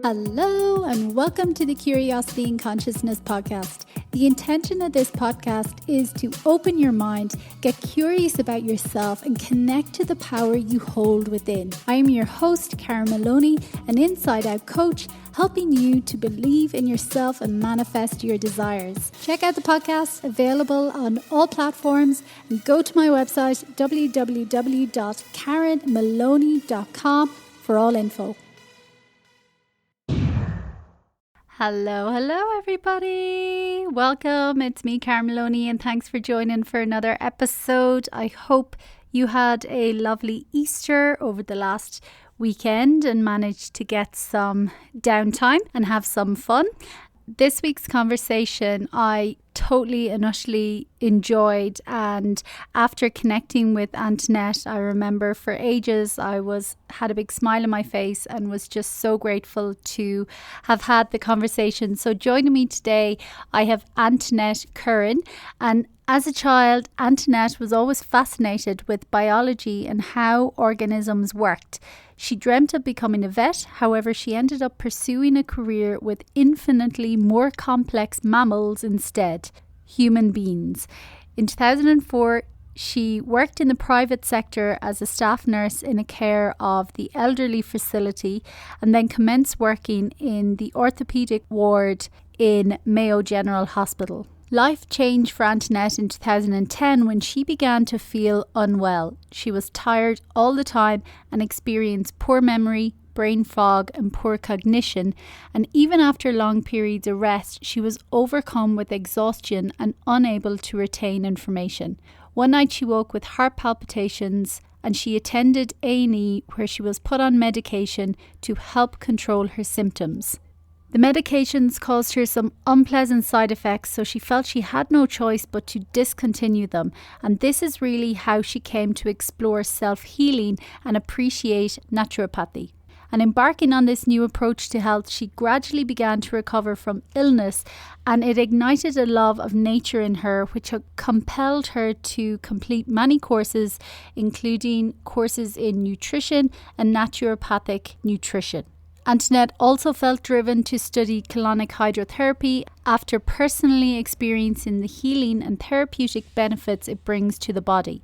Hello and welcome to the Curiosity and Consciousness podcast. The intention of this podcast is to open your mind, get curious about yourself and connect to the power you hold within. I am your host, Karen Maloney, an inside-out coach, helping you to believe in yourself and manifest your desires. Check out the podcast, available on all platforms, and go to my website, www.karenmaloney.com for all info. Hello everybody. Welcome. It's me, Karen Maloney, and thanks for joining for another episode. I hope you had a lovely Easter over the last weekend and managed to get some downtime and have some fun. This week's conversation I totally and utterly enjoyed, and after connecting with Antoinette, I remember for ages I had a big smile on my face and was just so grateful to have had the conversation. So joining me today I have Antoinette Curran, and as a child Antoinette was always fascinated with biology and how organisms worked. She dreamt of becoming a vet, however she ended up pursuing a career with infinitely more complex mammals instead, human beings. In 2004, she worked in the private sector as a staff nurse in a care of the elderly facility and then commenced working in the orthopedic ward in Mayo General Hospital. Life changed for Antoinette in 2010 when she began to feel unwell. She was tired all the time and experienced poor memory, brain fog and poor cognition, and even after long periods of rest, she was overcome with exhaustion and unable to retain information. One night she woke with heart palpitations and she attended A&E where she was put on medication to help control her symptoms. The medications caused her some unpleasant side effects, so she felt she had no choice but to discontinue them. And this is really how she came to explore self-healing and appreciate naturopathy. And embarking on this new approach to health, she gradually began to recover from illness, and it ignited a love of nature in her, which compelled her to complete many courses, including courses in nutrition and naturopathic nutrition. Antoinette also felt driven to study colonic hydrotherapy after personally experiencing the healing and therapeutic benefits it brings to the body.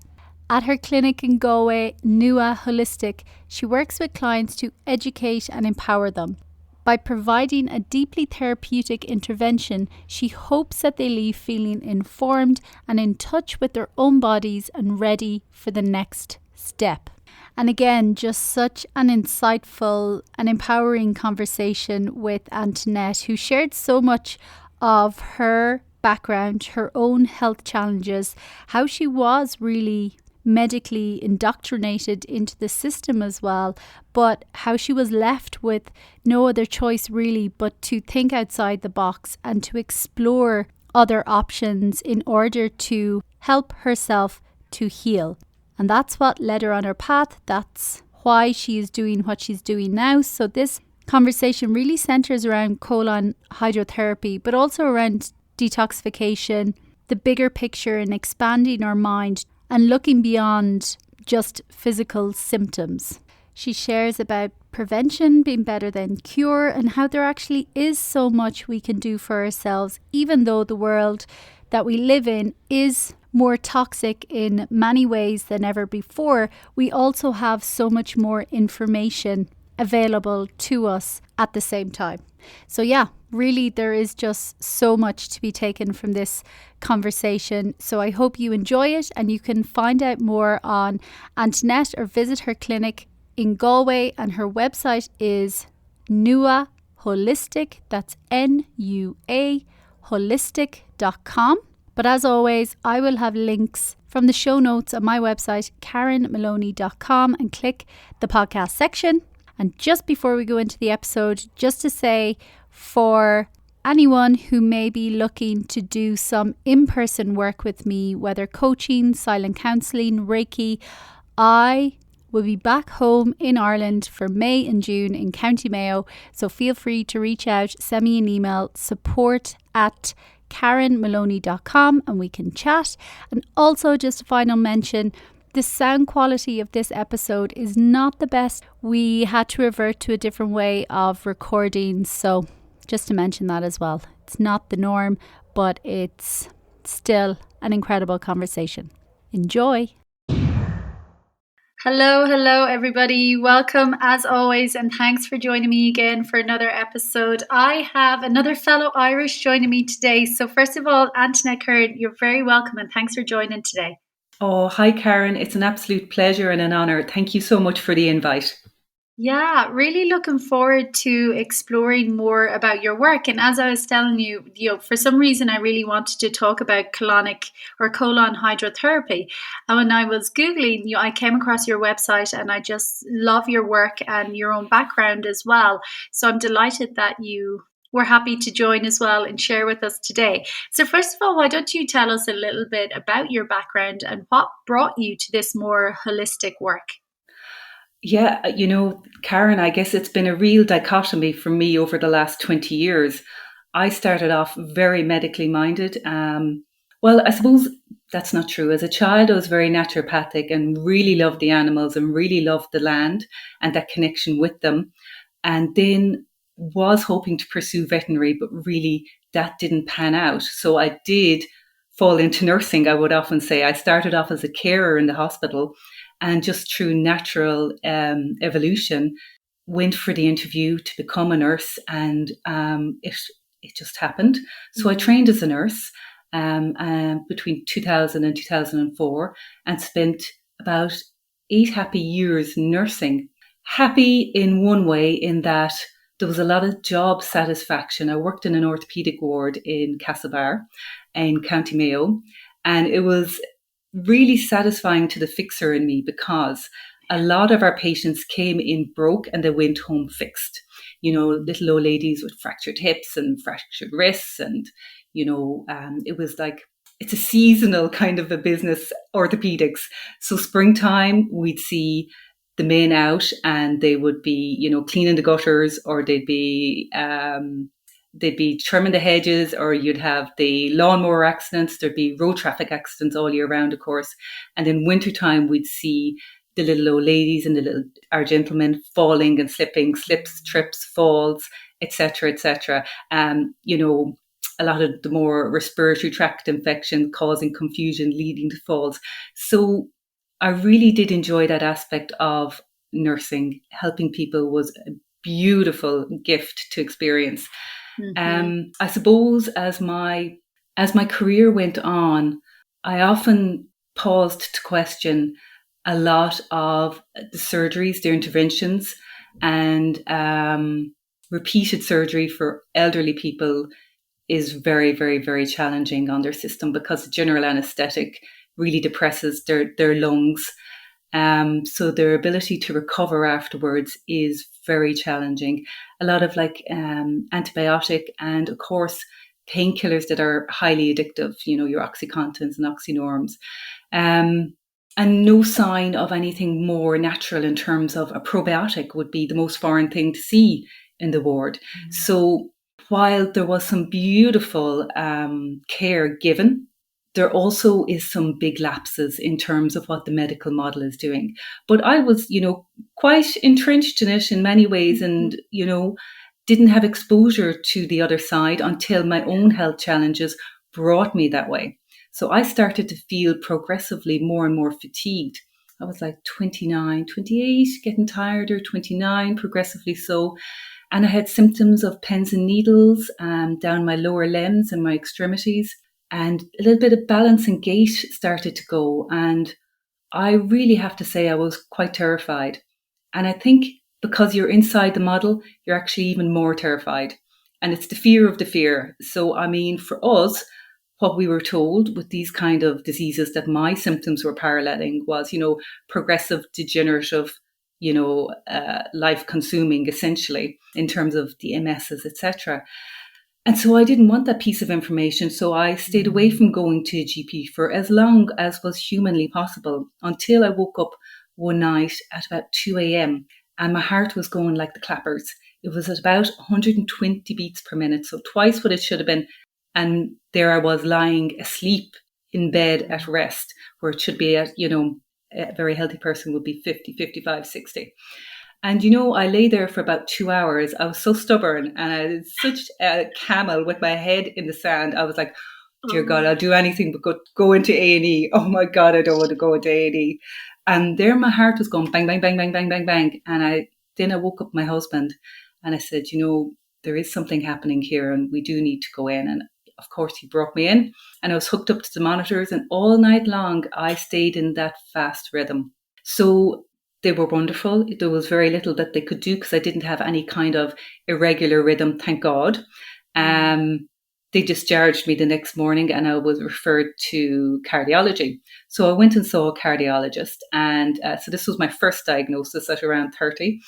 At her clinic in Galway, Nua Holistic, she works with clients to educate and empower them. By providing a deeply therapeutic intervention, she hopes that they leave feeling informed and in touch with their own bodies and ready for the next step. And again, just such an insightful and empowering conversation with Antoinette, who shared so much of her background, her own health challenges, how she was really medically indoctrinated into the system as well, but how she was left with no other choice really but to think outside the box and to explore other options in order to help herself to heal. And that's what led her on her path. That's why she is doing what she's doing now. So this conversation really centers around colon hydrotherapy, but also around detoxification, the bigger picture and expanding our mind and looking beyond just physical symptoms. She shares about prevention being better than cure and how there actually is so much we can do for ourselves, even though the world that we live in is more toxic in many ways than ever before. We also have so much more information available to us at the same time. So yeah, really there is just so much to be taken from this conversation. So I hope you enjoy it, and you can find out more on Antoinette or visit her clinic in Galway, and her website is Nua Holistic. That's NUA holistic.com. But as always, I will have links from the show notes on my website, karenmaloney.com, and click the podcast section. And just before we go into the episode, just to say, for anyone who may be looking to do some in-person work with me, whether coaching, silent counselling, Reiki, I will be back home in Ireland for May and June in County Mayo. So feel free to reach out, send me an email, support@karenmaloney.com, and we can chat. And also just a final mention, The sound quality of this episode is not the best. We had to revert to a different way of recording, so just to mention that as well. It's not the norm, but it's still an incredible conversation. Enjoy. Hello, everybody. Welcome as always, and thanks for joining me again for another episode. I have another fellow Irish joining me today. So first of all, Antoinette Curran, you're very welcome and thanks for joining today. Oh, hi, Karen. It's an absolute pleasure and an honor. Thank you so much for the invite. Yeah, really looking forward to exploring more about your work. And as I was telling you, for some reason, I really wanted to talk about colonic or colon hydrotherapy. And when I was Googling, I came across your website and I just love your work and your own background as well. So I'm delighted that you were happy to join as well and share with us today. So first of all, why don't you tell us a little bit about your background and what brought you to this more holistic work? Yeah, Karen, I guess it's been a real dichotomy for me over the last 20 years. I started off very medically minded. Well, I suppose that's not true. As a child, I was very naturopathic and really loved the animals and really loved the land and that connection with them. And then was hoping to pursue veterinary, but really that didn't pan out. So I did fall into nursing, I would often say. I started off as a carer in the hospital and just through natural evolution went for the interview to become a nurse, and it just happened. So I trained as a nurse between 2000 and 2004 and spent about 8 happy years nursing. Happy in one way, in that there was a lot of job satisfaction. I worked in an orthopedic ward in Castlebar in County Mayo, and it was really satisfying to the fixer in me because a lot of our patients came in broke and they went home fixed. Little old ladies with fractured hips and fractured wrists, and it was like, it's a seasonal kind of a business, orthopedics. So springtime, we'd see the men out and they would be, cleaning the gutters, or they'd be trimming the hedges, or you'd have the lawnmower accidents. There'd be road traffic accidents all year round, of course. And in wintertime, we'd see the little old ladies and our gentlemen falling and slipping, slips, trips, falls, etc., etc. A lot of the more respiratory tract infection causing confusion, leading to falls. So I really did enjoy that aspect of nursing. Helping people was a beautiful gift to experience. Mm-hmm. I suppose as my career went on, I often paused to question a lot of the surgeries, the interventions, and repeated surgery for elderly people is very, very, very challenging on their system, because the general anaesthetic really depresses their lungs. So their ability to recover afterwards is very challenging. A lot of antibiotic and, of course, painkillers that are highly addictive, your Oxycontins and Oxynorms. And no sign of anything more natural in terms of a probiotic would be the most foreign thing to see in the ward. Mm-hmm. So while there was some beautiful care given, there also is some big lapses in terms of what the medical model is doing. But I was, quite entrenched in it in many ways, and, didn't have exposure to the other side until my own health challenges brought me that way. So I started to feel progressively more and more fatigued. I was like 29, 28, getting tired, or 29, progressively so. And I had symptoms of pins and needles down my lower limbs and my extremities. And a little bit of balance and gait started to go. And I really have to say I was quite terrified. And I think because you're inside the model, you're actually even more terrified. And it's the fear of the fear. So, I mean, for us, what we were told with these kind of diseases that my symptoms were paralleling was, progressive, degenerative, life consuming, essentially, in terms of the MSs, etc. And so I didn't want that piece of information. So I stayed away from going to a GP for as long as was humanly possible, until I woke up one night at about 2 a.m. and my heart was going like the clappers. It was at about 120 beats per minute, so twice what it should have been. And there I was lying asleep in bed at rest, where it should be at, a very healthy person would be 50, 55, 60. And, I lay there for about 2 hours. I was so stubborn and I was such a camel with my head in the sand. I was like, dear God, I'll do anything but go into A&E. Oh my God, I don't want to go into A&E. And there my heart was going bang, bang, bang, bang, bang, bang, bang. And then I woke up my husband and I said, there is something happening here and we do need to go in. And of course he brought me in and I was hooked up to the monitors, and all night long I stayed in that fast rhythm. So they were wonderful. There was very little that they could do because I didn't have any kind of irregular rhythm, thank God. They discharged me the next morning and I was referred to cardiology. So I went and saw a cardiologist. And so this was my first diagnosis at around 30.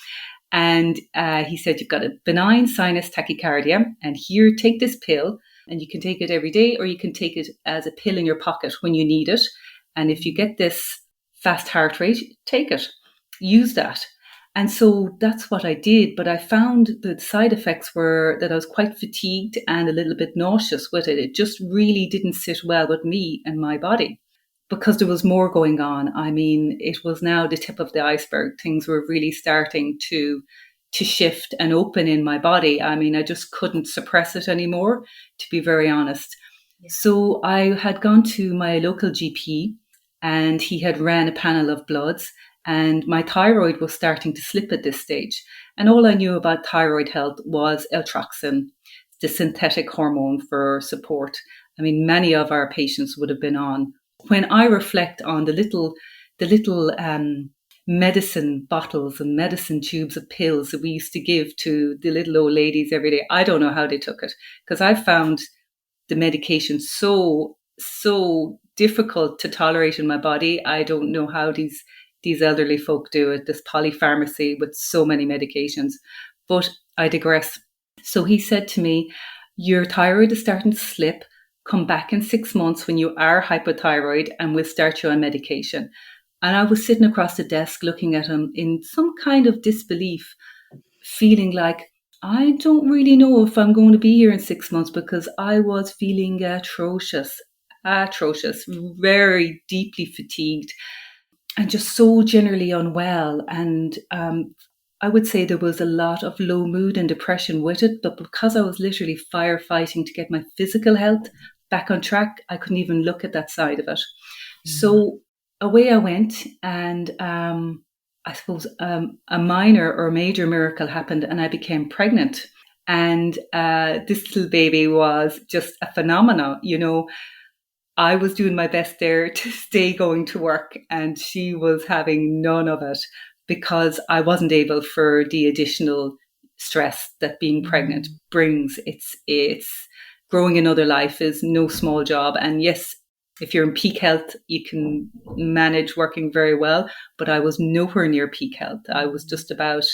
And he said, you've got a benign sinus tachycardia. And here, take this pill. And you can take it every day, or you can take it as a pill in your pocket when you need it. And if you get this fast heart rate, take it. Use that. And so that's what I did. But I found the side effects were that I was quite fatigued and a little bit nauseous with it. It just really didn't sit well with me and my body because there was more going on. I mean, it was now the tip of the iceberg. Things were really starting to shift and open in my body. I mean, I just couldn't suppress it anymore, to be very honest. Yeah. So I had gone to my local GP and he had ran a panel of bloods. And my thyroid was starting to slip at this stage. And all I knew about Thyroid Health was Eltroxin, the synthetic hormone for support. I mean, many of our patients would have been on. When I reflect on the little medicine bottles and medicine tubes of pills that we used to give to the little old ladies every day, I don't know how they took it, because I found the medication so difficult to tolerate in my body. I don't know how these elderly folk do it, this polypharmacy with so many medications. But I digress. So he said to me, your thyroid is starting to slip. Come back in 6 months when you are hypothyroid and we'll start you on medication. And I was sitting across the desk looking at him in some kind of disbelief, feeling like, I don't really know if I'm going to be here in 6 months, because I was feeling atrocious, very deeply fatigued, and just so generally unwell. And I would say there was a lot of low mood and depression with it. But because I was literally firefighting to get my physical health back on track, I couldn't even look at that side of it. Mm-hmm. So away I went. And I suppose a minor or major miracle happened and I became pregnant. And this little baby was just a phenomenon, I was doing my best there to stay going to work, and she was having none of it because I wasn't able for the additional stress that being pregnant brings. It's growing another life is no small job. And yes, if you're in peak health, you can manage working very well, but I was nowhere near peak health. I was just about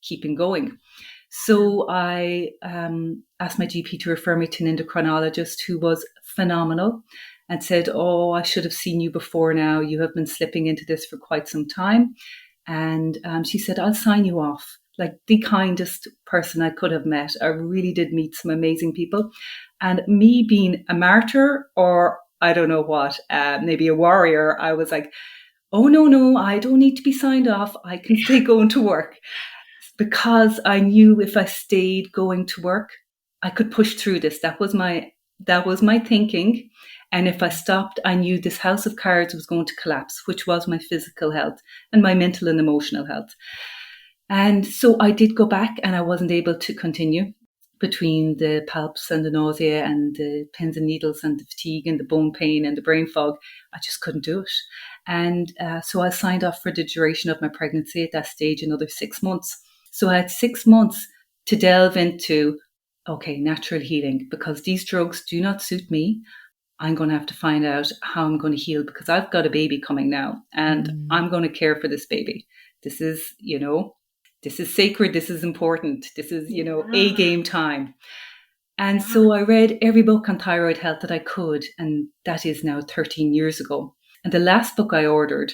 keeping going. So I asked my GP to refer me to an endocrinologist who was phenomenal, and said, I should have seen you before now. You have been slipping into this for quite some time. And she said, I'll sign you off. Like the kindest person I could have met. I really did meet some amazing people. And me being a martyr, or I don't know what, maybe a warrior, I was like, oh, no, I don't need to be signed off. I can stay going to work. Because I knew if I stayed going to work, I could push through this. That was my thinking. And if I stopped, I knew this house of cards was going to collapse, which was my physical health and my mental and emotional health. And so I did go back, and I wasn't able to continue between the palps and the nausea and the pins and needles and the fatigue and the bone pain and the brain fog. I just couldn't do it. And so I signed off for the duration of my pregnancy at that stage, another 6 months. So I had 6 months to delve into, natural healing, because these drugs do not suit me. I'm going to have to find out how I'm going to heal, because I've got a baby coming now, and I'm going to care for this baby. This is, this is sacred. This is important. This is, A game time. And so I read every book on thyroid health that I could. And that is now 13 years ago. And the last book I ordered,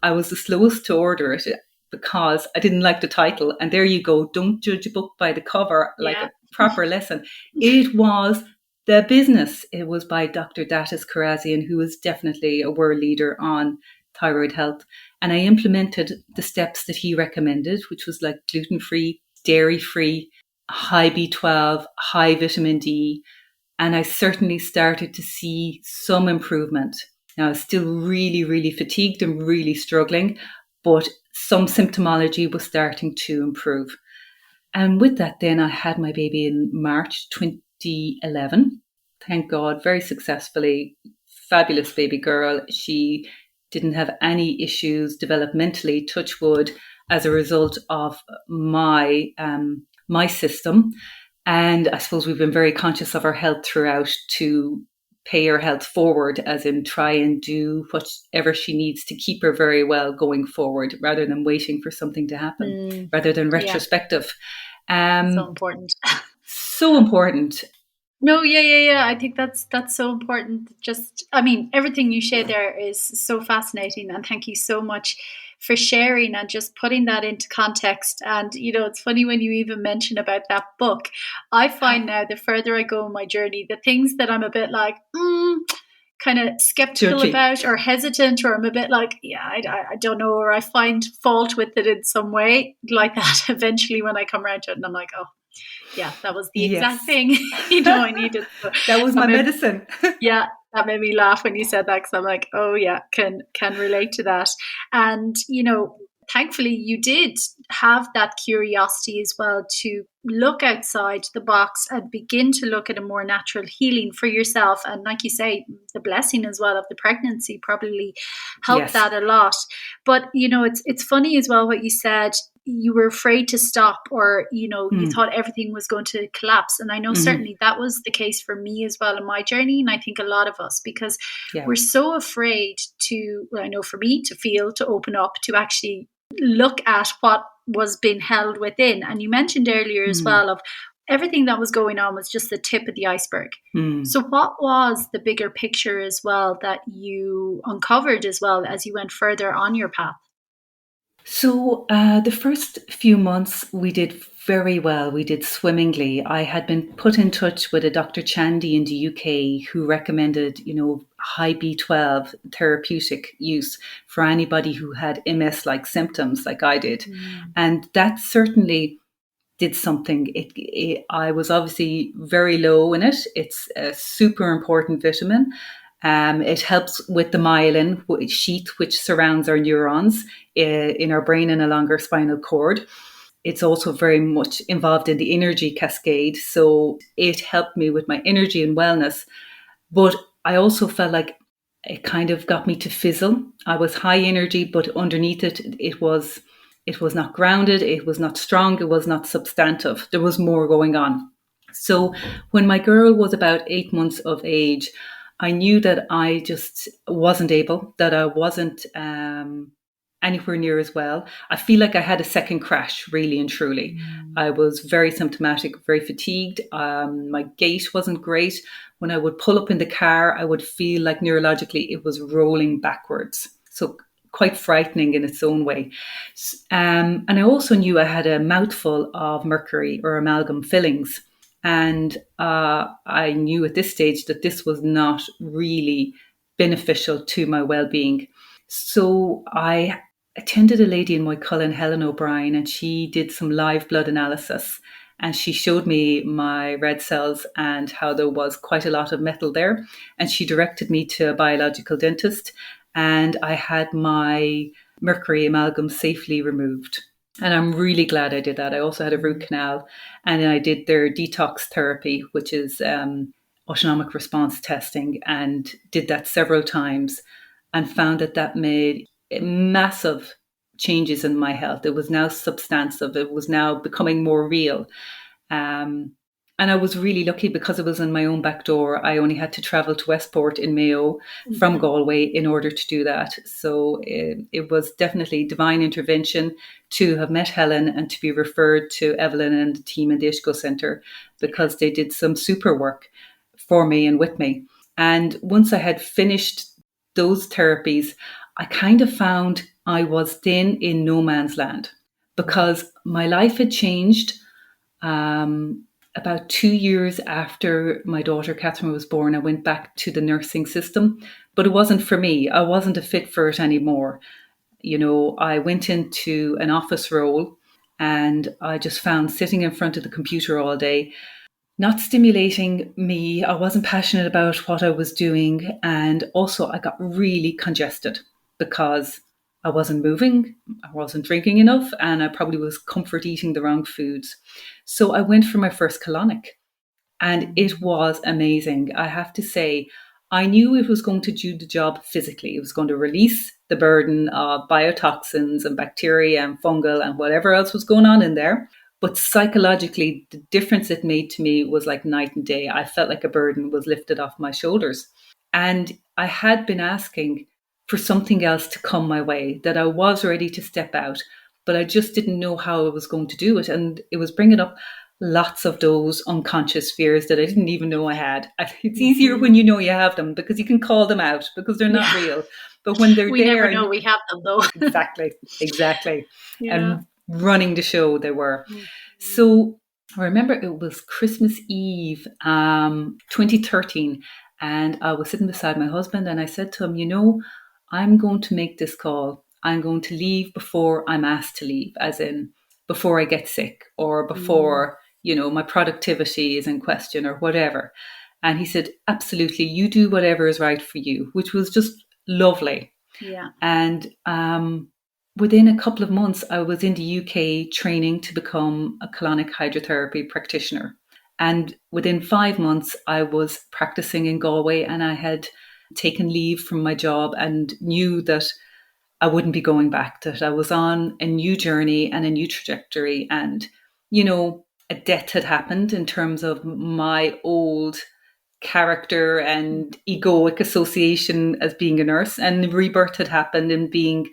I was the slowest to order it because I didn't like the title. And there you go. Don't judge a book by the cover, like a proper lesson. It was The Business. It was by Dr. Datis Karazian, who is definitely a world leader on Thyroid Health, and I implemented the steps that he recommended, which was like gluten-free, dairy-free, high B12, high vitamin D, and I certainly started to see some improvement. Now, I was still really, really fatigued and really struggling, but some symptomology was starting to improve. And with that, then I had my baby in March 2011. Thank God, very successfully. Fabulous baby girl. She didn't have any issues developmentally, touch wood, as a result of my system. And I suppose we've been very conscious of our health throughout to pay her health forward, as in try and do whatever she needs to keep her very well going forward, rather than waiting for something to happen, rather than retrospective. So important. So important. No, yeah. I think that's so important. Just, I mean, everything you share there is so fascinating, and thank you so much for sharing and just putting that into context. And it's funny when you even mention about that book. I find now the further I go in my journey, the things that I'm a bit like, kind of skeptical about or hesitant, or I'm a bit like, I don't know, or I find fault with it in some way like that. Eventually, when I come around to it, and I'm like, oh, yeah, that was the exact thing I needed. So that was my medicine. Yeah, that made me laugh when you said that, because I'm like, oh yeah, can relate to that. And thankfully you did have that curiosity as well to look outside the box and begin to look at a more natural healing for yourself. And like you say, the blessing as well of the pregnancy probably helped that a lot. But it's funny as well what you said. You were afraid to stop, or you thought everything was going to collapse. And I know certainly that was the case for me as well in my journey, and I think a lot of us, because we're so afraid to, well, I know for me, to feel, to open up, to actually look at what was being held within. And you mentioned earlier as well of everything that was going on was just the tip of the iceberg. So what was the bigger picture as well that you uncovered as well as you went further on your path? So the first few months we did very well. We did swimmingly. I had been put in touch with a Dr. Chandy in the UK who recommended, high B12 therapeutic use for anybody who had MS-like symptoms like I did. And that certainly did something. I was obviously very low in it. It's a super important vitamin. It helps with the myelin sheath, which surrounds our neurons in our brain and along our spinal cord. It's also very much involved in the energy cascade. So it helped me with my energy and wellness. But I also felt like it kind of got me to fizzle. I was high energy, but underneath it was not grounded. It was not strong. It was not substantive. There was more going on. So when my girl was about 8 months of age, I knew that I just wasn't able, that I wasn't anywhere near as well. I feel like I had a second crash, really and truly. I was very symptomatic, very fatigued. My gait wasn't great. When I would pull up in the car, I would feel like neurologically it was rolling backwards. So quite frightening in its own way. And I also knew I had a mouthful of mercury or amalgam fillings. And I knew at this stage that this was not really beneficial to my well-being. So I attended a lady in Moycullen, Helen O'Brien, and she did some live blood analysis. And she showed me my red cells and how there was quite a lot of metal there. And she directed me to a biological dentist. And I had my mercury amalgam safely removed. And I'm really glad I did that. I also had a root canal, and I did their detox therapy, which is autonomic response testing, and did that several times and found that made massive changes in my health. It was now substantive. It was now becoming more real. And I was really lucky because it was in my own back door. I only had to travel to Westport in Mayo from Galway in order to do that. So it was definitely divine intervention to have met Helen and to be referred to Evelyn and the team in the Ishko Centre, because they did some super work for me and with me. And once I had finished those therapies, I kind of found I was then in no man's land, because my life had changed. about 2 years after my daughter Catherine was born, I went back to the nursing system, but it wasn't for me. I wasn't a fit for it anymore. I went into an office role and I just found sitting in front of the computer all day not stimulating me. I wasn't passionate about what I was doing. And also, I got really congested because I wasn't moving, I wasn't drinking enough, and I probably was comfort eating the wrong foods. So I went for my first colonic. And it was amazing. I have to say, I knew it was going to do the job physically. It was going to release the burden of biotoxins and bacteria and fungal and whatever else was going on in there. But psychologically, the difference it made to me was like night and day. I felt like a burden was lifted off my shoulders. And I had been asking for something else to come my way, that I was ready to step out, but I just didn't know how I was going to do it. And it was bringing up lots of those unconscious fears that I didn't even know I had. It's easier when you know you have them because you can call them out because they're not real. But when they're we there, never know we have them though. exactly. Yeah. And running the show they were. So I remember it was Christmas Eve, 2013, and I was sitting beside my husband and I said to him, I'm going to make this call. I'm going to leave before I'm asked to leave, as in before I get sick or before, my productivity is in question or whatever. And he said, absolutely, you do whatever is right for you, which was just lovely. Yeah. And within a couple of months, I was in the UK training to become a colonic hydrotherapy practitioner. And within 5 months, I was practicing in Galway and I had taken leave from my job and knew that I wouldn't be going back, that I was on a new journey and a new trajectory. And, a death had happened in terms of my old character and egoic association as being a nurse, and rebirth had happened in being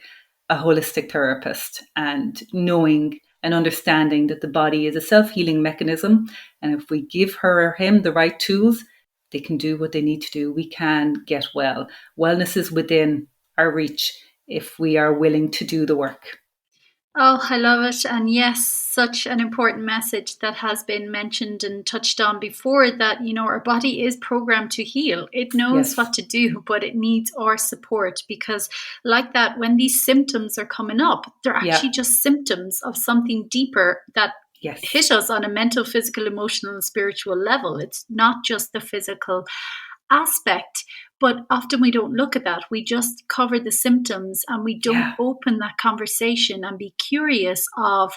a holistic therapist and knowing and understanding that the body is a self-healing mechanism. And if we give her or him the right tools, they can do what they need to do. We can get well. Wellness is within our reach if we are willing to do the work. Oh, I love it. And yes, such an important message that has been mentioned and touched on before, that, our body is programmed to heal. It knows what to do, but it needs our support because, like that, when these symptoms are coming up, they're actually just symptoms of something deeper that hit us on a mental, physical, emotional, and spiritual level. It's not just the physical aspect. But often we don't look at that. We just cover the symptoms and we don't open that conversation and be curious of,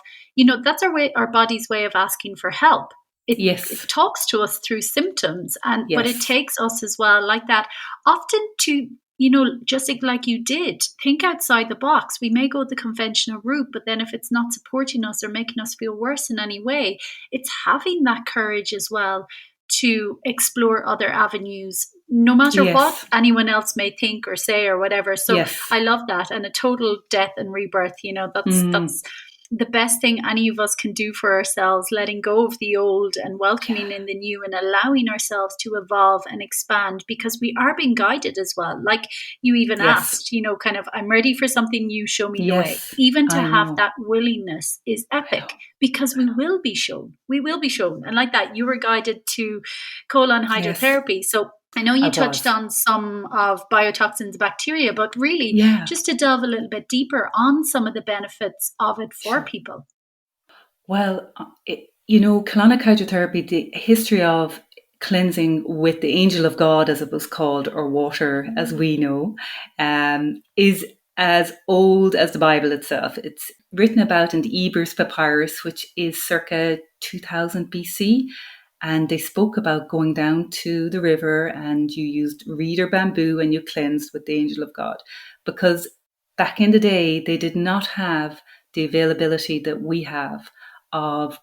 that's our body's way of asking for help. It talks to us through symptoms, but it takes us as well, like that, often to, just like you did, think outside the box. We may go the conventional route, but then if it's not supporting us or making us feel worse in any way, it's having that courage as well to explore other avenues, no matter what anyone else may think or say or whatever. So I love that. And a total death and rebirth, that's the best thing any of us can do for ourselves, letting go of the old and welcoming in the new and allowing ourselves to evolve and expand, because we are being guided as well. Like you even asked, kind of, I'm ready for something new, show me the way. Even to have that willingness is epic, because we will be shown. We will be shown. And like that, you were guided to colon hydrotherapy. So I know you touched on some of biotoxins, bacteria, but really just to delve a little bit deeper on some of the benefits of it for people. Well, colonic hydrotherapy, the history of cleansing with the angel of God, as it was called, or water, as we know, is as old as the Bible itself. It's written about in the Ebers Papyrus, which is circa 2000 BC. And they spoke about going down to the river and you used reed or bamboo and you cleansed with the angel of God. Because back in the day, they did not have the availability that we have of,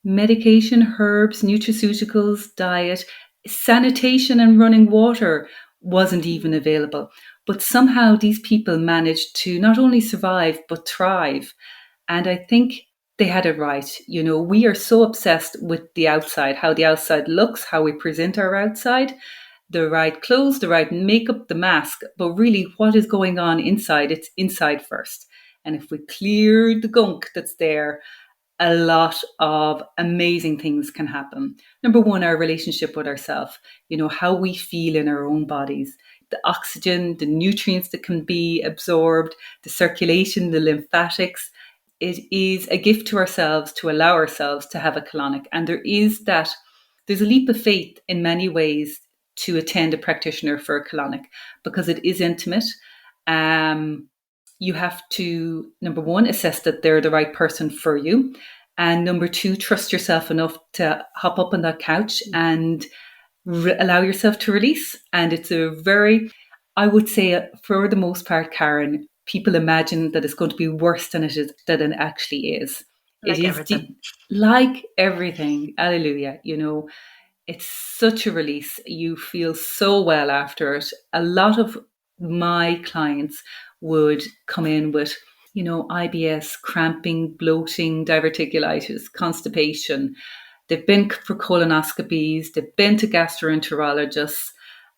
medication, herbs, nutraceuticals, diet, sanitation and running water wasn't even available. But somehow these people managed to not only survive, but thrive. And I think they had it right. We are so obsessed with the outside, how the outside looks, how we present our outside, the right clothes, the right makeup, the mask. But really, what is going on inside? It's inside first. And if we clear the gunk that's there, a lot of amazing things can happen. Number one, our relationship with ourselves, how we feel in our own bodies, the oxygen, the nutrients that can be absorbed, the circulation, the lymphatics. It is a gift to ourselves to allow ourselves to have a colonic. And there's a leap of faith in many ways to attend a practitioner for a colonic because it is intimate. You have to, number one, assess that they're the right person for you. And number two, trust yourself enough to hop up on that couch and allow yourself to release. And it's I would say for the most part, Karen, people imagine that it's going to be worse than it actually is. Like it is everything. like everything. Hallelujah. It's such a release. You feel so well after it. A lot of my clients would come in with, IBS, cramping, bloating, diverticulitis, constipation. They've been for colonoscopies, they've been to gastroenterologists,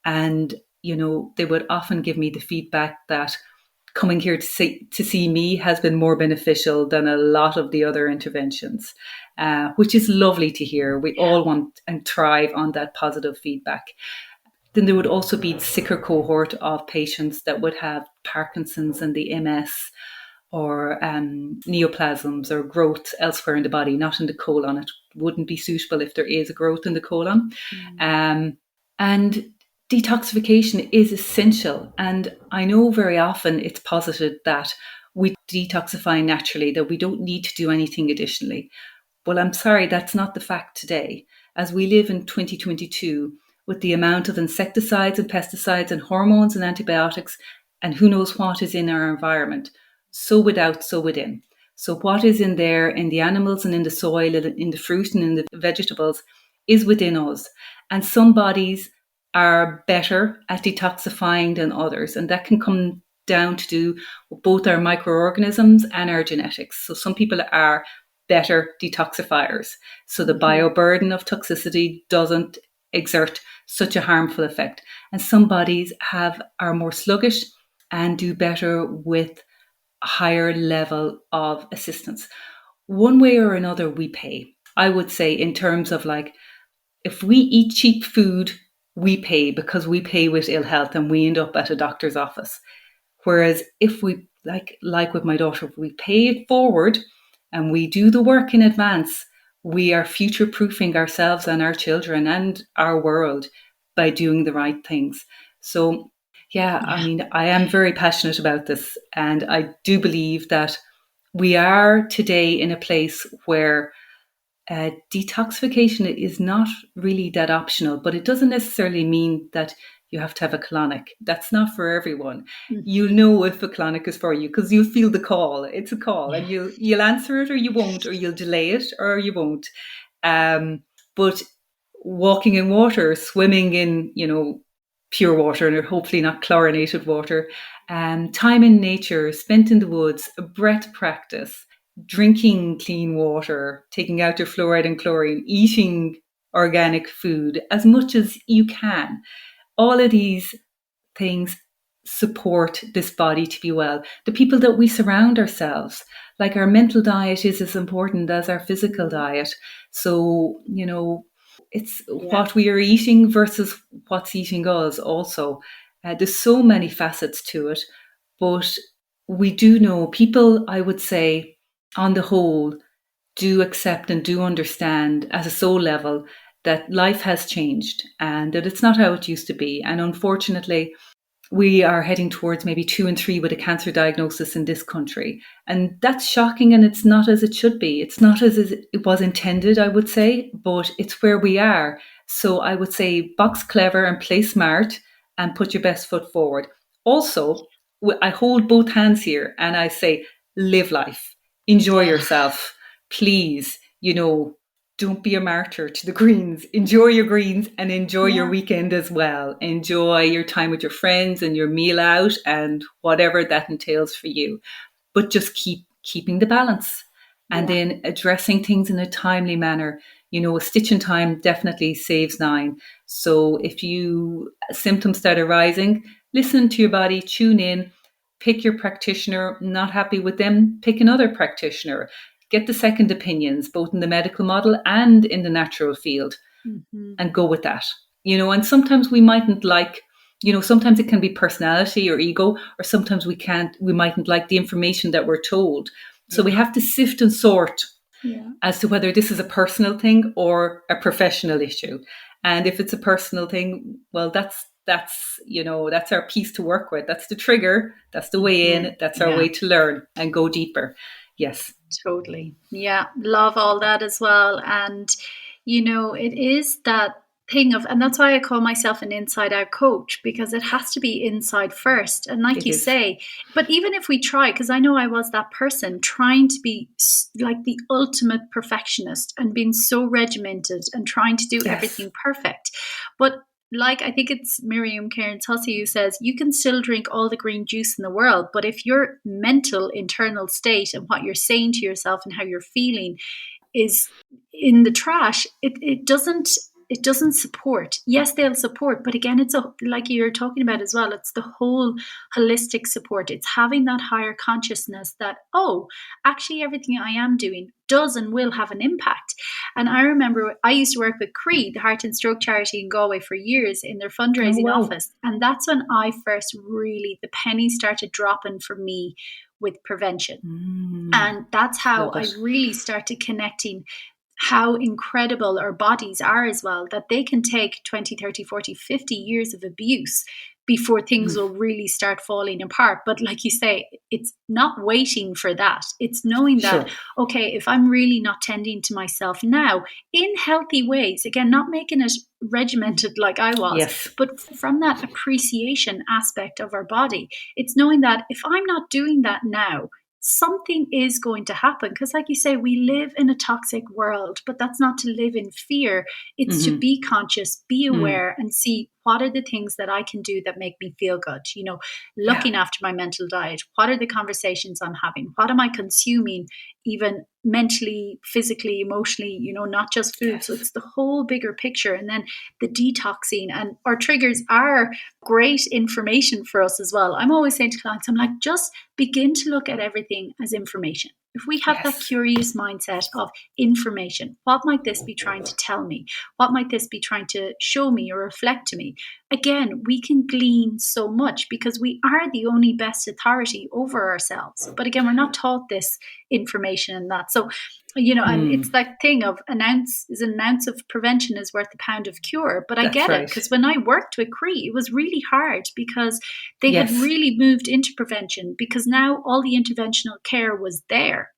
and, they would often give me the feedback that coming here to see me has been more beneficial than a lot of the other interventions, which is lovely to hear. We all want and thrive on that positive feedback. Then there would also be the sicker cohort of patients that would have Parkinson's and the MS or neoplasms or growth elsewhere in the body, not in the colon. It wouldn't be suitable if there is a growth in the colon. And detoxification is essential. And I know very often it's posited that we detoxify naturally, that we don't need to do anything additionally. Well, I'm sorry, that's not the fact today. As we live in 2022, with the amount of insecticides and pesticides and hormones and antibiotics, and who knows what is in our environment, so without, so within. So what is in there, in the animals and in the soil, in the fruit and in the vegetables, is within us. And some bodies are better at detoxifying than others. And that can come down to both our microorganisms and our genetics. So some people are better detoxifiers. So the bioburden of toxicity doesn't exert such a harmful effect. And some bodies are more sluggish and do better with a higher level of assistance. One way or another, we pay. I would say in terms of if we eat cheap food, we pay because we pay with ill health and we end up at a doctor's office. Whereas if we, like with my daughter, if we pay it forward and we do the work in advance, we are future-proofing ourselves and our children and our world by doing the right things. So, I mean, I am very passionate about this. And I do believe that we are today in a place where detoxification is not really that optional, but it doesn't necessarily mean that you have to have a colonic. That's not for everyone. You'll know if a colonic is for you because you'll feel the call. It's a call, and you'll answer it or you won't, or you'll delay it or you won't. But walking in water, swimming in, pure water and hopefully not chlorinated water, time in nature, spent in the woods, a breath practice, drinking clean water, taking out your fluoride and chlorine, eating organic food as much as you can. All of these things support this body to be well. The people that we surround ourselves, like our mental diet is as important as our physical diet. So, it's what we are eating versus what's eating us also. There's so many facets to it, but we do know people, I would say, on the whole, do accept and do understand at a soul level that life has changed and that it's not how it used to be. And unfortunately, we are heading towards maybe 2 and 3 with a cancer diagnosis in this country. And that's shocking, and it's not as it should be. It's not as it was intended, I would say, but it's where we are. So I would say box clever and play smart and put your best foot forward. Also, I hold both hands here and I say, live life. Enjoy yourself, please. Don't be a martyr to the greens. Enjoy your greens and enjoy your weekend as well. Enjoy your time with your friends and your meal out and whatever that entails for you. But just keeping the balance and then addressing things in a timely manner. A stitch in time definitely saves 9. So if symptoms start arising, listen to your body, tune in. Pick your practitioner. Not happy with them, pick another practitioner. get the second opinions, both in the medical model and in the natural field, and go with that. And sometimes we mightn't like, sometimes it can be personality or ego, or sometimes we mightn't like the information that we're told. So we have to sift and sort as to whether this is a personal thing or a professional issue. And if it's a personal thing, well, that's our piece to work with. That's the trigger. That's the way in. That's our way to learn and go deeper. Yes. Totally. Yeah. Love all that as well. And, it is that thing of, and that's why I call myself an inside out coach, because it has to be inside first. And like you say, but even if we try, because I know I was that person trying to be like the ultimate perfectionist and being so regimented and trying to do everything perfect. But like, I think it's Miriam Cairns-Hussey who says, you can still drink all the green juice in the world, but if your mental internal state and what you're saying to yourself and how you're feeling is in the trash, it doesn't support. Yes, they'll support, but again, it's like you're talking about as well, it's the whole holistic support. It's having that higher consciousness that, actually everything I am doing does and will have an impact. And I remember I used to work with CRE, the Heart and Stroke Charity in Galway, for years in their fundraising office. And that's when I first really, the penny started dropping for me with prevention. And that's how I really started connecting how incredible our bodies are as well, that they can take 20, 30, 40, 50 years of abuse before things will really start falling apart. But like you say, it's not waiting for that. It's knowing that, okay, if I'm really not tending to myself now in healthy ways, again, not making it regimented like I was, but from that appreciation aspect of our body, it's knowing that if I'm not doing that now, something is going to happen. Because like you say, we live in a toxic world, but that's not to live in fear. It's to be conscious, be aware, and see what are the things that I can do that make me feel good. Looking after my mental diet. What are the conversations I'm having? What am I consuming, even mentally, physically, emotionally, not just food. So it's the whole bigger picture. And then the detoxing, and our triggers are great information for us as well. I'm always saying to clients, I'm like, just begin to look at everything as information. If we have that curious mindset of information, what might this be trying to tell me? What might this be trying to show me or reflect to me? Again, we can glean so much because we are the only best authority over ourselves. But again, we're not taught this information and that. So, and it's that thing of an ounce of prevention is worth a pound of cure. But I get it, because when I worked with CRE, it was really hard because they had really moved into prevention, because now all the interventional care was there.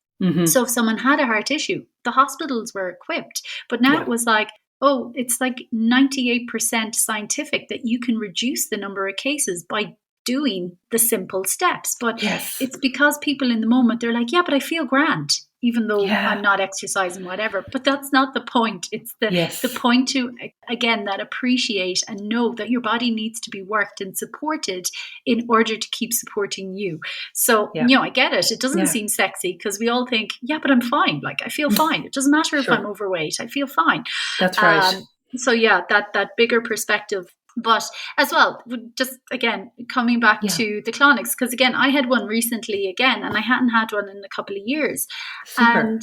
So if someone had a heart issue, the hospitals were equipped. But now it was like, it's like 98% scientific that you can reduce the number of cases by doing the simple steps. But it's because people in the moment, they're like, but I feel grand, even though I'm not exercising, whatever. But that's not the point. It's the point to, again, that appreciate and know that your body needs to be worked and supported in order to keep supporting you. So, I get it. It doesn't seem sexy because we all think, but I'm fine. Like, I feel fine. It doesn't matter if I'm overweight. I feel fine. That's right. So, that bigger perspective. But as well, just again, coming back to the colonics, because again, I had one recently again, and I hadn't had one in a couple of years. Super. And,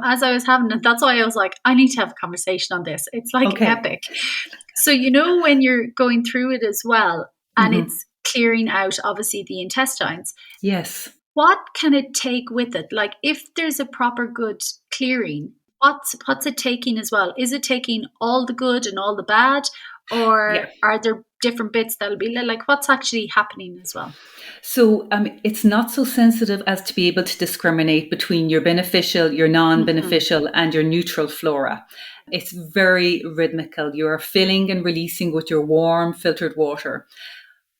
as I was having it, that's why I was like, I need to have a conversation on this. It's like epic. So, when you're going through it as well, and it's clearing out, obviously, the intestines. Yes. What can it take with it? Like, if there's a proper good clearing, what's it taking as well? Is it taking all the good and all the bad? Or are there different bits that'll be like, what's actually happening as well? So it's not so sensitive as to be able to discriminate between your beneficial, your non-beneficial, and your neutral flora. It's very rhythmical. You are filling and releasing with your warm filtered water.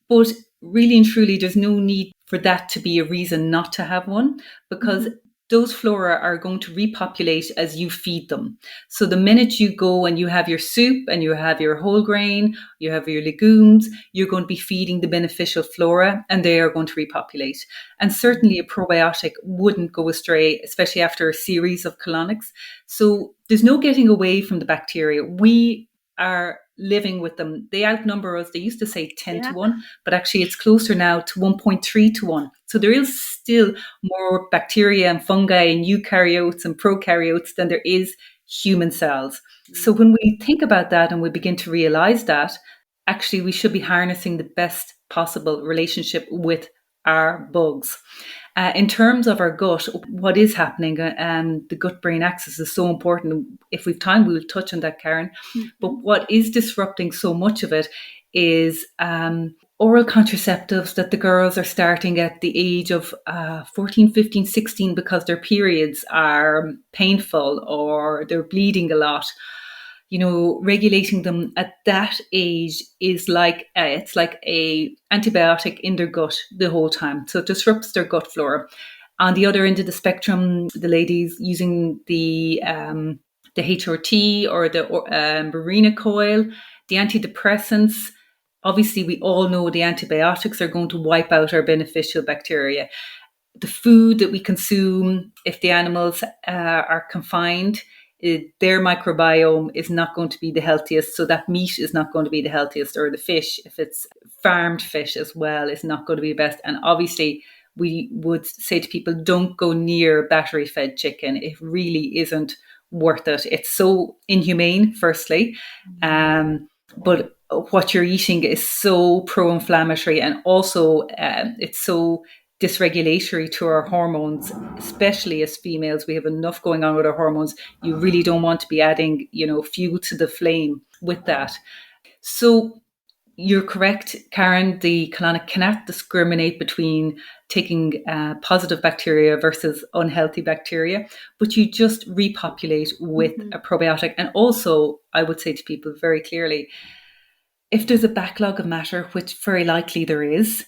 But really and truly, there's no need for that to be a reason not to have one, because those flora are going to repopulate as you feed them. So the minute you go and you have your soup and you have your whole grain, you have your legumes, you're going to be feeding the beneficial flora, and they are going to repopulate. And certainly a probiotic wouldn't go astray, especially after a series of colonics. So there's no getting away from the bacteria. We are living with them. They outnumber us. They used to say 10 to 1, but actually it's closer now to 1.3 to 1. So there is still more bacteria and fungi and eukaryotes and prokaryotes than there is human cells. So when we think about that and we begin to realize that, actually we should be harnessing the best possible relationship with our bugs. In terms of our gut, what is happening, the gut-brain axis is so important. If we've time, we'll touch on that, Karen. Mm-hmm. But what is disrupting so much of it is oral contraceptives that the girls are starting at the age of 14, 15, 16 because their periods are painful or they're bleeding a lot. You know, regulating them at that age is like it's like a antibiotic in their gut the whole time. So it disrupts their gut flora. On the other end of the spectrum, the ladies using the HRT or the Mirena coil, the antidepressants. Obviously, we all know the antibiotics are going to wipe out our beneficial bacteria. The food that we consume, if the animals are confined, their microbiome is not going to be the healthiest. So that meat is not going to be the healthiest, or the fish, if it's farmed fish as well, is not going to be the best. And obviously, we would say to people, don't go near battery-fed chicken. It really isn't worth it. It's so inhumane, firstly. But what you're eating is so pro-inflammatory, and also it's so dysregulatory to our hormones, especially as females. We have enough going on with our hormones. You really don't want to be adding, fuel to the flame with that. So you're correct, Karen. The colonic cannot discriminate between taking positive bacteria versus unhealthy bacteria, but you just repopulate with a probiotic. And also, I would say to people very clearly, if there's a backlog of matter, which very likely there is,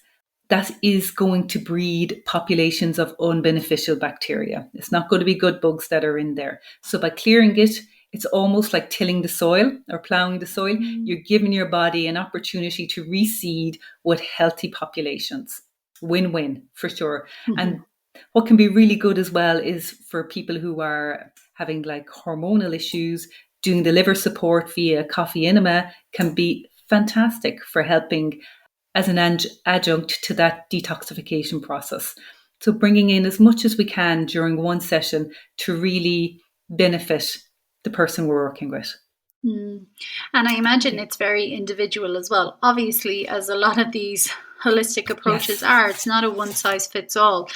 that is going to breed populations of unbeneficial bacteria. It's not going to be good bugs that are in there. So by clearing it, it's almost like tilling the soil or plowing the soil. You're giving your body an opportunity to reseed with healthy populations. Win-win, for sure. And what can be really good as well is for people who are having like hormonal issues, doing the liver support via coffee enema can be fantastic for helping as an adjunct to that detoxification process. So bringing in as much as we can during one session to really benefit the person we're working with. And I imagine it's very individual as well. Obviously, as a lot of these holistic approaches are, it's not a one size fits all.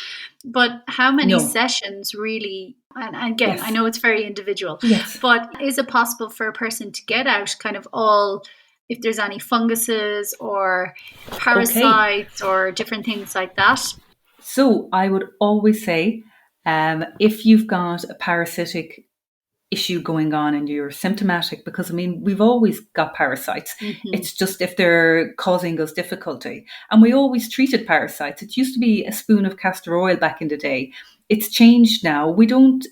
But how many sessions really, and again, I know it's very individual, but is it possible for a person to get out kind of all, if there's any funguses or parasites or different things like that? So I would always say, if you've got a parasitic issue going on and you're symptomatic, because we've always got parasites. It's just if they're causing us difficulty. And we always treated parasites. It used to be a spoon of castor oil back in the day. It's changed now. We don't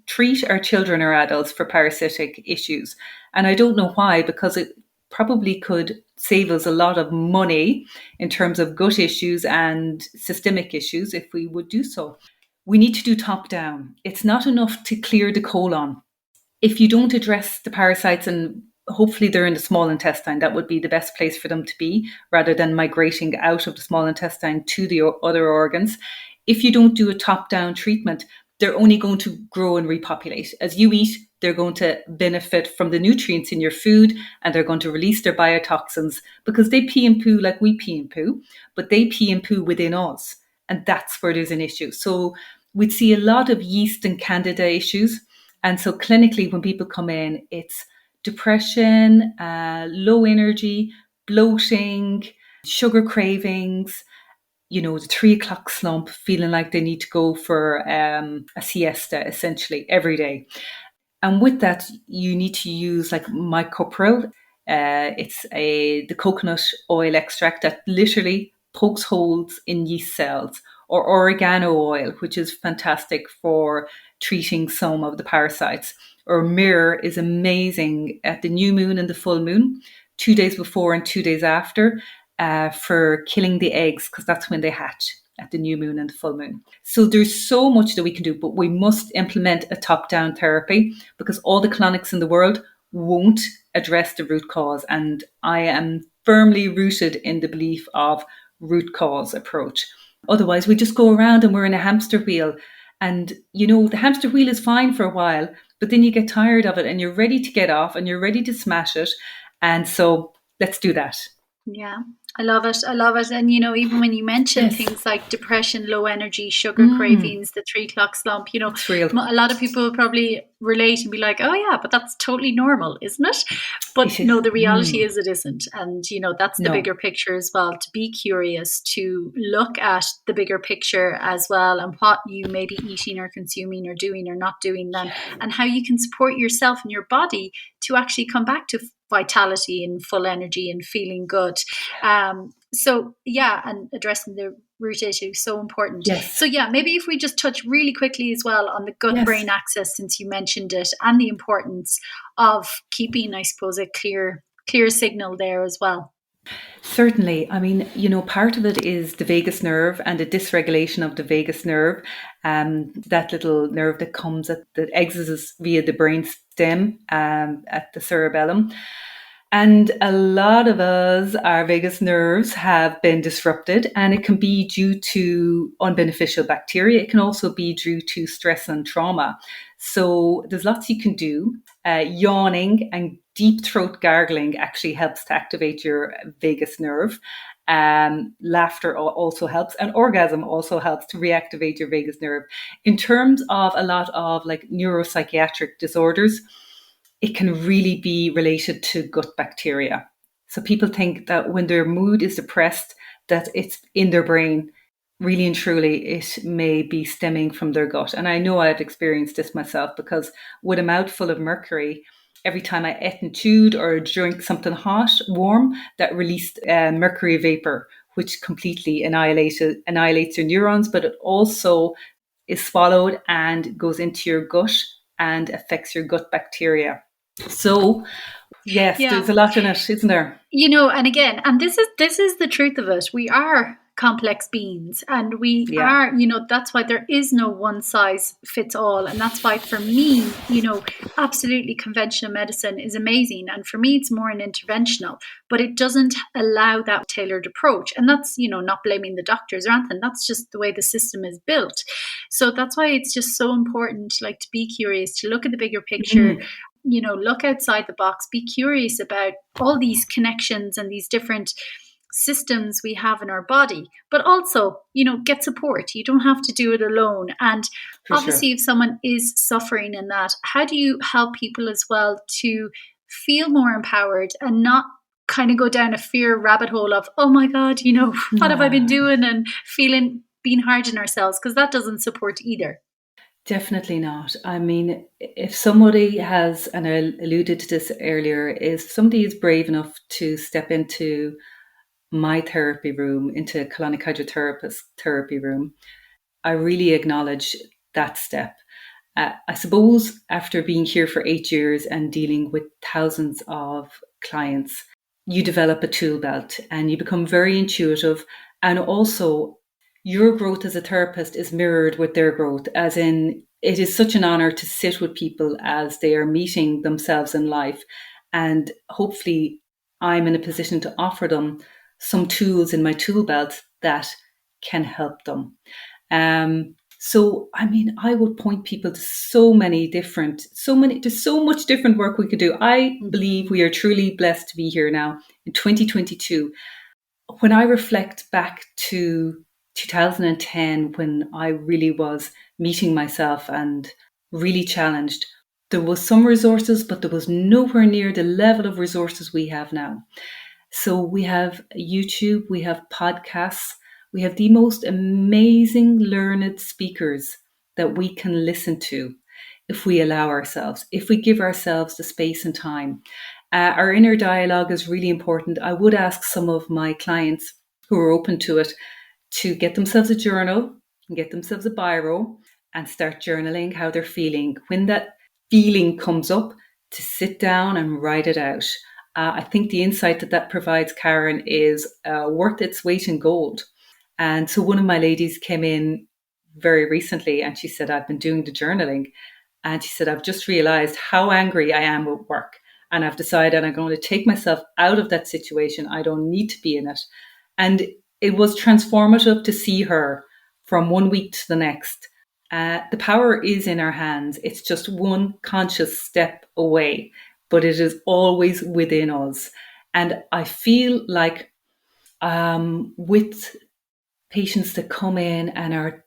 treat our children or adults for parasitic issues. And I don't know why, because it probably could save us a lot of money in terms of gut issues and systemic issues if we would do so. We need to do top down. It's not enough to clear the colon. If you don't address the parasites, and hopefully they're in the small intestine, that would be the best place for them to be, rather than migrating out of the small intestine to the other organs. If you don't do a top-down treatment, they're only going to grow and repopulate. As you eat, they're going to benefit from the nutrients in your food, and they're going to release their biotoxins, because they pee and poo like we pee and poo, but they pee and poo within us. And that's where there's an issue. So we'd see a lot of yeast and candida issues. And so clinically, when people come in, it's depression, low energy, bloating, sugar cravings, the 3:00 slump, feeling like they need to go for a siesta, essentially, every day. And with that, you need to use like mycopril. It's the coconut oil extract that literally pokes holes in yeast cells, or oregano oil, which is fantastic for treating some of the parasites. Or myrrh is amazing at the new moon and the full moon, 2 days before and 2 days after, for killing the eggs, because that's when they hatch, at the new moon and the full moon. So there's so much that we can do, but we must implement a top-down therapy, because all the colonics in the world won't address the root cause. And I am firmly rooted in the belief of root cause approach. Otherwise, we just go around and we're in a hamster wheel. And, the hamster wheel is fine for a while, but then you get tired of it and you're ready to get off and you're ready to smash it. And so let's do that. Yeah, I love it. I love it. And, even when you mention things like depression, low energy, sugar cravings, the 3 o'clock slump, it's real. A lot of people will probably relate and be like, oh yeah, but that's totally normal, isn't it? But no, the reality is it isn't. And, that's the bigger picture as well, to be curious, to look at the bigger picture as well, and what you may be eating or consuming or doing or not doing then, and how you can support yourself and your body to actually come back to vitality and full energy and feeling good. So yeah, and addressing the root issue, so important. Yes. So yeah, maybe if we just touch really quickly as well on the gut-brain axis, since you mentioned it, and the importance of keeping, I suppose, a clear signal there as well. Certainly. I mean, part of it is the vagus nerve and the dysregulation of the vagus nerve, that little nerve that exits via the brain stem at the cerebellum. And a lot of us, our vagus nerves have been disrupted, and it can be due to unbeneficial bacteria. It can also be due to stress and trauma. So there's lots you can do. Yawning and deep throat gargling actually helps to activate your vagus nerve. Laughter also helps, and orgasm also helps to reactivate your vagus nerve. In terms of a lot of like neuropsychiatric disorders, it can really be related to gut bacteria. So people think that when their mood is depressed, that it's in their brain. Really and truly, it may be stemming from their gut. And I know I've experienced this myself, because with a mouthful of mercury, every time I ate and chewed or drank something hot, warm, that released mercury vapor, which completely annihilates your neurons, but it also is swallowed and goes into your gut and affects your gut bacteria. So, yes, there's a lot in it, isn't there? And again, and this is the truth of it. We are complex beings, and we are, that's why there is no one size fits all. And that's why for me, absolutely conventional medicine is amazing. And for me, it's more an interventional, but it doesn't allow that tailored approach. And that's, not blaming the doctors or anything. That's just the way the system is built. So that's why it's just so important, like, to be curious, to look at the bigger picture. Look outside the box, be curious about all these connections and these different systems we have in our body, but also, get support. You don't have to do it alone. And obviously, if someone is suffering in that, how do you help people as well to feel more empowered and not kind of go down a fear rabbit hole of, oh my God, what have I been doing, and being hard on ourselves, because that doesn't support either. Definitely not. I mean, if somebody has, and I alluded to this earlier, if somebody is brave enough to step into my therapy room, into Colonic Hydrotherapy therapy room, I really acknowledge that step. I suppose after being here for 8 years and dealing with thousands of clients, you develop a tool belt and you become very intuitive, and also your growth as a therapist is mirrored with their growth, as in it is such an honor to sit with people as they are meeting themselves in life. And hopefully I'm in a position to offer them some tools in my tool belt that can help them. So, I mean, I would point people to there's so much different work we could do. I believe we are truly blessed to be here now in 2022. When I reflect back to 2010, when I really was meeting myself and really challenged, there was some resources, but there was nowhere near the level of resources we have now. So we have YouTube, we have podcasts, we have the most amazing learned speakers that we can listen to if we allow ourselves, if we give ourselves the space and time. Our inner dialogue is really important. I would ask some of my clients who are open to it to get themselves a journal and get themselves a biro and start journaling how they're feeling. When that feeling comes up, to sit down and write it out. I think the insight that provides, Karen, is worth its weight in gold. And so one of my ladies came in very recently and she said, I've been doing the journaling. And she said, I've just realized how angry I am at work. and I've decided I'm going to take myself out of that situation. I don't need to be in it. And it was transformative to see her from one week to the next. The power is in our hands. It's just one conscious step away, but it is always within us. And I feel like with patients that come in and are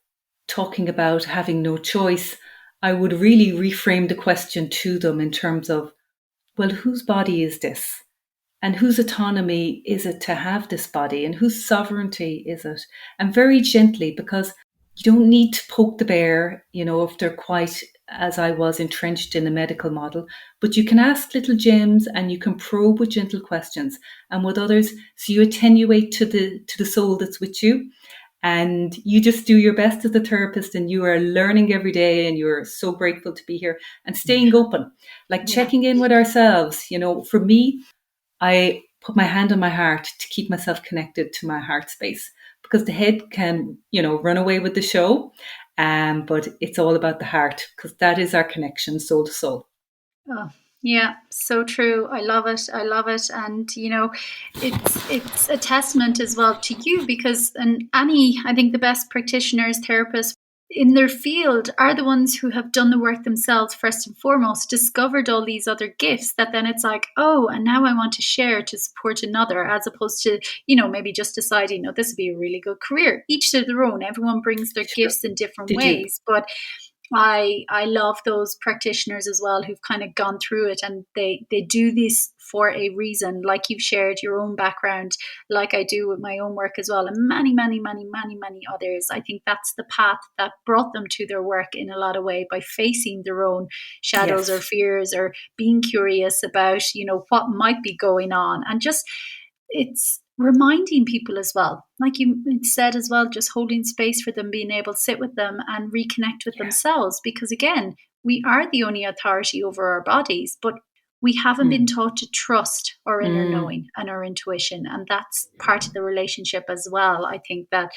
talking about having no choice, I would really reframe the question to them in terms of, well, whose body is this? And whose autonomy is it to have this body? And whose sovereignty is it? And very gently, because you don't need to poke the bear, if they're quite, as I was, entrenched in the medical model, but you can ask little gems and you can probe with gentle questions and with others. So you attenuate to the soul that's with you. And you just do your best as a therapist, and you are learning every day, and you're so grateful to be here and staying open, like checking in with ourselves. For me, I put my hand on my heart to keep myself connected to my heart space, because the head can, run away with the show. But it's all about the heart, because that is our connection, soul to soul. Oh, yeah, so true. I love it. I love it. And, it's a testament as well to you, because I think the best practitioners, therapists in their field are the ones who have done the work themselves first and foremost, discovered all these other gifts that then it's like, oh, and now I want to share to support another, as opposed to, maybe just deciding, oh, this would be a really good career. Each to their own. Everyone brings their gifts in different ways. But I love those practitioners as well who've kind of gone through it, and they do this for a reason. Like you've shared your own background, like I do with my own work as well, and many, many, many, many, many others. I think that's the path that brought them to their work in a lot of way, by facing their own shadows or fears, or being curious about, what might be going on. And just, it's reminding people as well, like you said as well, just holding space for them, being able to sit with them and reconnect with themselves. Because again, we are the only authority over our bodies, but we haven't been taught to trust our inner knowing and our intuition. And that's part of the relationship as well. I think that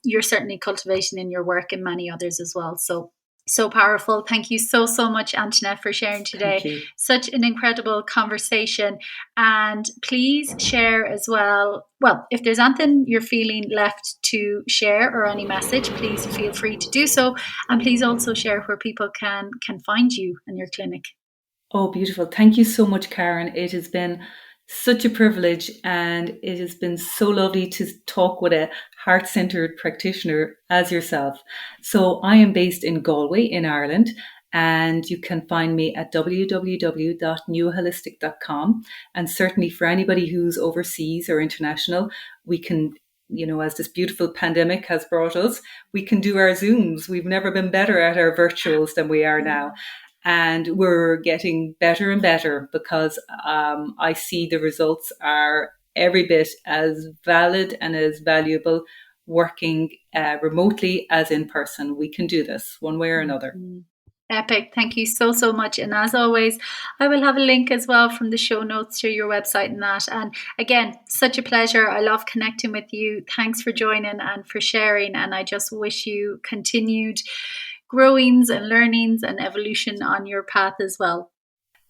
you're certainly cultivating in your work, and many others as well. So powerful. Thank you so much, Antoinette, for sharing today. Such an incredible conversation. And please share as well. Well, if there's anything you're feeling left to share, or any message, please feel free to do so. And please also share where people can find you and your clinic. Oh, beautiful. Thank you so much, Karen. It has been such a privilege, and it has been so lovely to talk with a heart-centered practitioner as yourself. So I am based in Galway in Ireland, and you can find me at www.newholistic.com. And certainly for anybody who's overseas or international, we can, as this beautiful pandemic has brought us, we can do our Zooms. We've never been better at our virtuals than we are now. And we're getting better and better, because I see the results are every bit as valid and as valuable working remotely as in person. We can do this one way or another. Epic. Thank you so much. And as always, I will have a link as well from the show notes to your website and that. And again, such a pleasure. I love connecting with you. Thanks for joining and for sharing. And I just wish you continued growings and learnings and evolution on your path as well.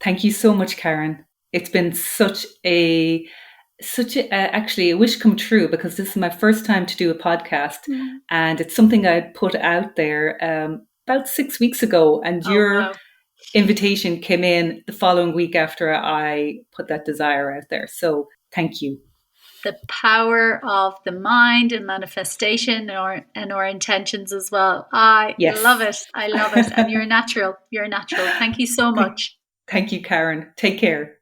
Thank you so much, Karen. It's been actually a wish come true, because this is my first time to do a podcast, and it's something I put out there about 6 weeks ago, and your invitation came in the following week after I put that desire out there. So thank you. The power of the mind and manifestation, and our intentions as well. I love it. I love it. And you're natural. You're natural. Thank you so much. Thank you, Karen. Take care.